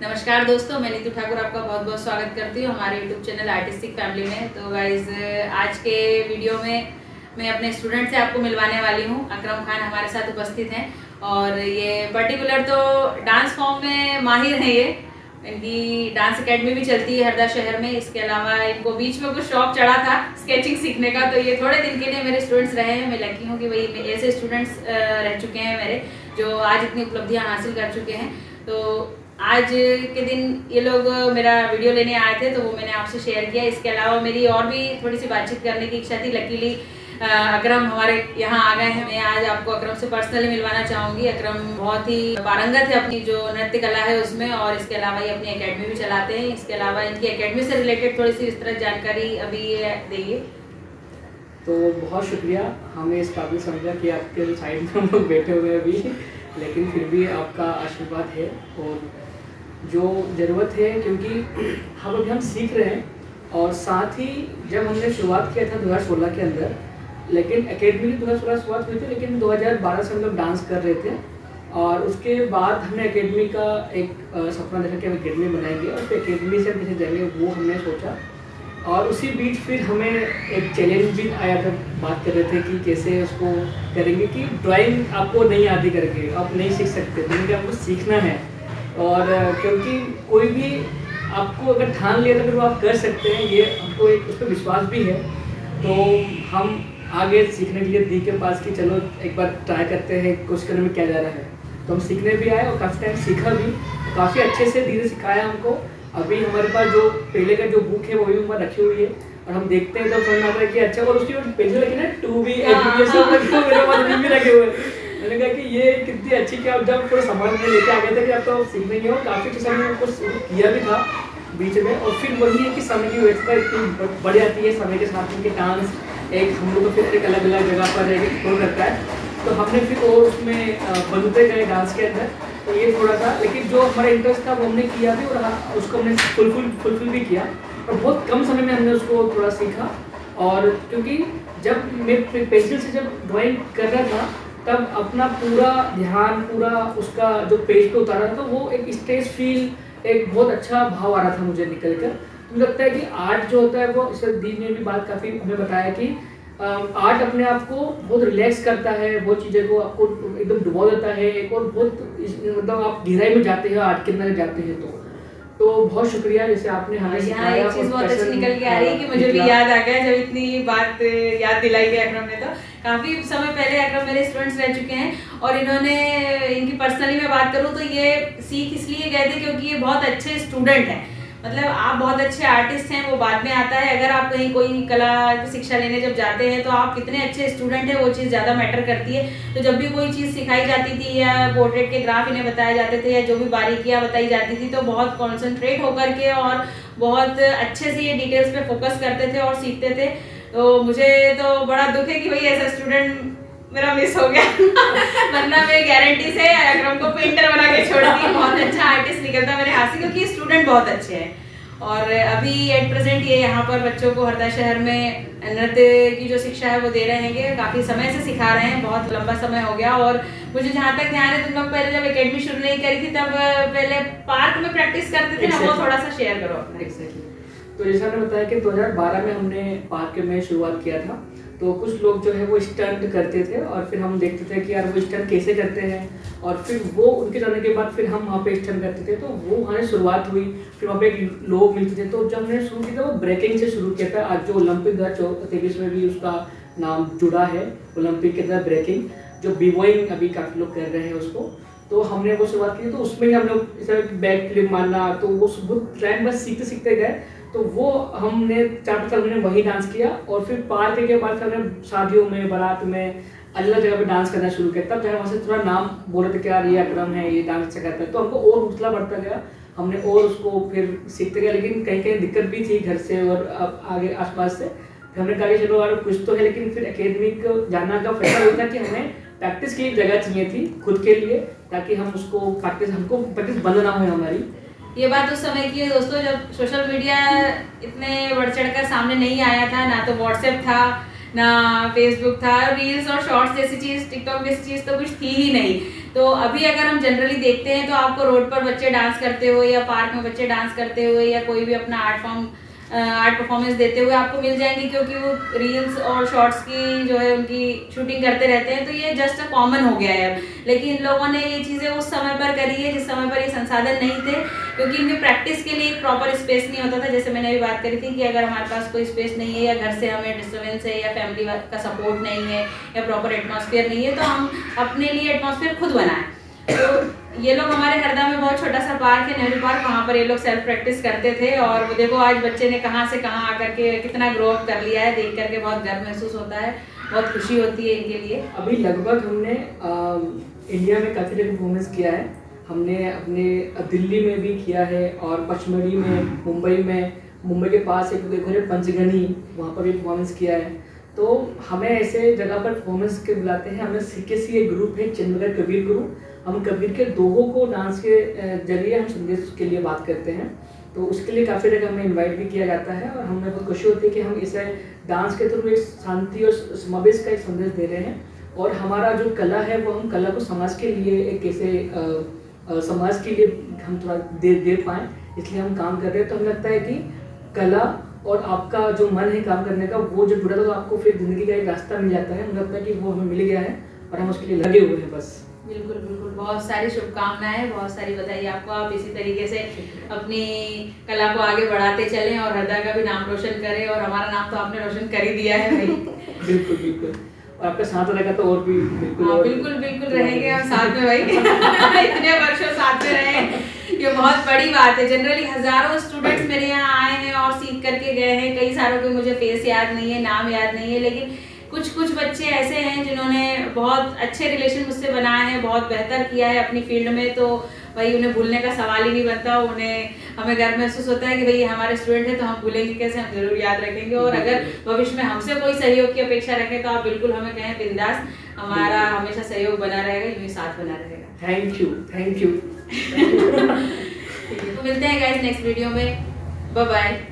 नमस्कार दोस्तों, मैं नीतू ठाकुर आपका बहुत बहुत स्वागत करती हूँ हमारे यूट्यूब चैनल आर्टिस्टिक फैमिली में। तो गाइज आज के वीडियो में मैं अपने स्टूडेंट से आपको मिलवाने वाली हूँ। अकरम खान हमारे साथ उपस्थित हैं और ये पर्टिकुलर तो डांस फॉर्म में माहिर हैं। ये इनकी डांस एकेडमी भी चलती है हरदा शहर में। इसके अलावा इनको बीच में कुछ शौक चढ़ा था स्केचिंग सीखने का, तो ये थोड़े दिन के लिए मेरे स्टूडेंट्स रहे हैं। मैं लकी हूँ कि भाई ऐसे स्टूडेंट्स रह चुके हैं मेरे जो आज इतनी उपलब्धियाँ हासिल कर चुके हैं। तो आज के दिन ये लोग मेरा वीडियो लेने आए थे तो वो मैंने आपसे शेयर किया। इसके अलावा मेरी और भी थोड़ी सी बातचीत करने की इच्छा थी। लकीली अकरम हमारे यहाँ आ गए हैं। मैं आज आपको अकरम से पर्सनली मिलवाना चाहूँगी। अकरम बहुत ही पारंगत है अपनी जो नृत्य कला है उसमें, और इसके अलावा ये अपनी एकेडमी भी चलाते हैं। इसके अलावा इनकी एकेडमी से रिलेटेड थोड़ी सी विस्तृत जानकारी अभी देंगे। तो बहुत शुक्रिया, हमें इस काबिल समझा कि आपके साइड में हम लोग बैठे हुए हैं अभी, लेकिन फिर भी आपका आशीर्वाद है और जो ज़रूरत है, क्योंकि हम अभी हम सीख रहे हैं। और साथ ही जब हमने शुरुआत किया था 2016 के अंदर, लेकिन एकेडमी की 2016 शुरुआत हुई थी, लेकिन 2012 से हम लोग डांस कर रहे थे। और उसके बाद हमने एकेडमी का एक सपना देखा कि हम एकेडमी बनाएंगे और फिर एकेडमी से हम कैसे जाएंगे वो हमने सोचा। और उसी बीच फिर हमें एक चैलेंज भी आया था। बात कर रहे थे कि कैसे उसको करेंगे कि ड्राइंग आपको नहीं आती करके आप नहीं सीख सकते, क्योंकि आपको सीखना है। और क्योंकि कोई भी आपको अगर ठान लिया तो फिर वो आप कर सकते हैं, ये हमको एक उस पर विश्वास भी है। तो हम आगे सीखने के लिए दी के पास कि चलो एक बार ट्राई करते हैं कोशिश करने में क्या जा रहा है। तो हम सीखने भी आए और काफ़ी टाइम सीखा भी, काफ़ी अच्छे से धीरे सिखाया हमको। अभी हमारे पास जो पहले का जो बुक है वो भी हमारे रखी हुई है और हम देखते हैं तो समझ आता है कि अच्छा। और उसकी पेंसिल रखी ना 2B 8B सब रखे हुए, मेरे पास भी रखे हुए। मैंने कहा कि ये कितनी अच्छी, कि आप जब पूरा सामान में लेके आ गए थे कि आप तो सीख नहीं हो। काफ़ी अच्छा हमने उनको किया भी था बीच में। और फिर वही है कि समय की व्यवस्था इतनी बढ़ जाती है, समय के साथ उनके डांस एक हम लोग को फिर एक अलग अलग जगह पर एक एक्सप्लोर करता है। तो हमने फिर और उसमें बदलते गए डांस के अंदर। तो ये थोड़ा सा, लेकिन जो हमारा इंटरेस्ट था वो हमने किया भी और उसको हमने फुलफिल भी किया। और बहुत कम समय में हमने उसको थोड़ा सीखा। और क्योंकि जब मैं पेंसिल से जब ड्राइंग कर रहा था तब अपना पूरा ध्यान पूरा उसका जो पेज पे उतारा था, तो वो एक स्टेज फील, एक बहुत अच्छा भाव आ रहा था मुझे निकल कर। मुझे लगता है कि आर्ट जो होता है वो, इसे दी ने भी बात काफ़ी हमें बताया कि आर्ट अपने आप को बहुत रिलैक्स करता है, वो चीज़ें को आपको एकदम डुबा देता है एक, और बहुत मतलब आप गहराई में जाते हैं आर्ट के अंदर जाते हैं। तो बहुत शुक्रिया जैसे आपने हमें यहाँ एक चीज़ बहुत अच्छी निकल के आ रही है कि मुझे भी याद आ गया जब इतनी बात याद दिलाई गई अकरम ने। तो काफ़ी समय पहले अकरम मेरे स्टूडेंट्स रह चुके हैं और इन्होंने, इनकी पर्सनली मैं बात करूँ तो ये सीख इसलिए गए थे क्योंकि ये बहुत अच्छे स्टूडेंट हैं। मतलब आप बहुत अच्छे आर्टिस्ट हैं वो बाद में आता है। अगर आप कहीं कोई कला की शिक्षा लेने जब जाते हैं तो आप कितने अच्छे स्टूडेंट हैं वो चीज़ ज़्यादा मैटर करती है। तो जब भी कोई चीज़ सिखाई जाती थी या पोर्ट्रेट के ग्राफ इन्हें बताए जाते थे या जो भी बारीकियाँ बताई जाती थी, तो बहुत कॉन्सेंट्रेट होकर के और बहुत अच्छे से ये डिटेल्स पे फोकस करते थे और सीखते थे। तो मुझे तो बड़ा दुख है कि भाई ऐसा स्टूडेंट मेरा मिस हो गया वरना मैं गारंटी से अकरम को पेंटर बना के छोड़ती। बहुत अच्छा आर्टिस्ट निकलता मेरे हाथ से क्योंकि स्टूडेंट बहुत अच्छे हैं। और अभी एट प्रेजेंट ये यहाँ पर बच्चों को हरदा शहर में नृत्य की जो शिक्षा है वो दे रहे हैं। काफ़ी समय से सिखा रहे हैं, बहुत लंबा समय हो गया। और मुझे जहाँ तक ध्यान है, तुम लोग पहले जब एकेडमी शुरू नहीं करी थी तब पहले पार्क में प्रैक्टिस करते थे ना, वो थोड़ा सा शेयर करो अपना। तो जैसा मैंने बताया कि 2012 में हमने पार्क में शुरुआत किया था। तो कुछ लोग जो है वो स्टंट करते थे और फिर हम देखते थे कि यार वो स्टंट कैसे करते हैं, और फिर वो उनके जाने के बाद फिर हम वहाँ पे स्टंट करते थे। तो वो हमारी शुरुआत हुई। फिर वहाँ पे लोग मिलते थे। तो जब हमने शुरू किया था वो ब्रेकिंग से शुरू किया था। आज जो ओलंपिक 2023 में भी उसका नाम जुड़ा है, ओलंपिक के अंदर ब्रेकिंग, जो बीवॉइंग अभी काफ़ी लोग कर रहे हैं उसको। तो हमने वो शुरुआत की। तो उसमें ही हम लोग इसे बैक फ्लिप मारना, तो वो बहुत टाइम बस सीखते सीखते गए। तो वो हमने 4-5 साल में वही डांस किया। और फिर पार्क के बाद फिर हमने शादियों में, बारात में, अलग अलग जगह पे डांस करना शुरू किया। तब जो है वहाँ से थोड़ा नाम बोल रहे थे कि यार ये अकरम है, ये डांस अच्छा करता है। तो हमको और हौसला बढ़ता गया, हमने और उसको फिर सीखते गए। लेकिन कहीं कहीं दिक्कत भी थी घर से और आगे आसपास से। फिर हमने कहा कि चलो यार कुछ तो है, लेकिन फिर एकेडमिक जाना का फैसला हुआ था कि हमें प्रैक्टिस की जगह चाहिए थी खुद के लिए, ताकि हम उसको हमको प्रैक्टिस बंद ना हो हमारी। ये बात उस समय की है दोस्तों जब सोशल मीडिया इतने बढ़ चढ़कर सामने नहीं आया था। ना तो व्हाट्सएप था, ना फेसबुक था, रील्स और शॉर्ट्स जैसी चीज़, टिकटॉक जैसी चीज़ तो कुछ थी ही नहीं। तो अभी अगर हम जनरली देखते हैं तो आपको रोड पर बच्चे डांस करते हुए या पार्क में बच्चे डांस करते हुए या कोई भी अपना आर्ट परफॉर्मेंस देते हुए आपको मिल जाएंगे, क्योंकि वो रील्स और शॉर्ट्स की जो है उनकी शूटिंग करते रहते हैं, तो ये जस्ट अ कॉमन हो गया है अब। लेकिन इन लोगों ने ये चीज़ें उस समय पर करी है जिस समय पर ये संसाधन नहीं थे, क्योंकि इनकी प्रैक्टिस के लिए एक प्रॉपर स्पेस नहीं होता था। जैसे मैंने अभी बात करी थी कि अगर हमारे पास कोई स्पेस नहीं है या घर से हमें डिस्टर्बेंस है या फैमिली का सपोर्ट नहीं है या प्रॉपर एटमॉस्फेयर नहीं है, तो हम अपने लिए एटमॉस्फेयर खुद बनाएं। तो ये लोग हमारे हरदा में बहुत छोटा सा पार्क है, नेहरू पार्क, वहाँ पर ये लोग सेल्फ प्रैक्टिस करते थे और वो देखो आज बच्चे ने कहाँ से कहाँ आकर के कितना ग्रो अप कर लिया है। देख करके बहुत गर्व महसूस होता है, बहुत खुशी होती है इनके लिए। अभी लगभग हमने इंडिया में काफ़ी जगह परफॉर्मेंस किया है। हमने अपने दिल्ली में भी किया है और पचमढ़ी में, मुंबई के पास एक देखो है पंचगनी, वहाँ पर भी परफॉर्मेंस किया है। तो हमें ऐसे जगह पर परफॉर्मेंस के बुलाते हैं। हमें CKC एक ग्रुप है, चंद्रगढ़ कबीर गुरु। हम कबीर के दोहों को डांस के जरिए हम संदेश के लिए बात करते हैं, तो उसके लिए काफ़ी जगह हमें इनवाइट भी किया जाता है और हमें बहुत खुशी होती है कि हम इसे डांस के थ्रू एक शांति और समावेश का एक संदेश दे रहे हैं। और हमारा जो कला है वो हम कला को समाज के लिए एक कैसे समाज के लिए हम थोड़ा दे पाएँ, इसलिए हम काम कर रहे हैं। तो हमें लगता है कि कला और आपका जो मन है काम करने का, वो जो जुड़ा तो आपको फिर ज़िंदगी का एक रास्ता मिल जाता है। मुझे लगता है कि वो हमें मिल गया है और हम उसके लिए लगे हुए हैं बस। बिल्कुल बिल्कुल, बहुत सारी शुभकामनाएं, बहुत सारी बधाई आपको। आप इसी तरीके से अपनी कला को आगे बढ़ाते चलें और हरदा का भी नाम रोशन करें, और हमारा नाम तो आपने रोशन कर ही दिया है भाई। बिल्कुल बिल्कुल, और आपका साथ रहेगा तो और भी बिल्कुल। हाँ, बिल्कुल बिल्कुल रहेंगे हम साथ में भाई। इतने वर्षों साथ में रहे, ये बहुत बड़ी बात है। जनरली हजारों स्टूडेंट्स मेरे यहाँ आए हैं और सीख करके गए हैं। कई सारों के मुझे फेस याद नहीं है, नाम याद नहीं है, लेकिन कुछ बच्चे ऐसे हैं जिन्होंने बहुत अच्छे रिलेशन मुझसे बनाए हैं, बहुत बेहतर किया है अपनी फील्ड में, तो भाई उन्हें भूलने का सवाल ही नहीं बनता। हमें गर्व महसूस होता है कि भाई हमारे स्टूडेंट हैं तो हम भूलेंगे कैसे, हम जरूर याद रखेंगे। और अगर भविष्य में हमसे कोई सहयोग की अपेक्षा रखें तो आप बिल्कुल हमें कहें, बिंदास, हमारा हमेशा सहयोग बना रहेगा, यूं ही साथ बना रहेगा। Thank you. तो मिलते हैं गाइस नेक्स्ट वीडियो में, बाय बाय।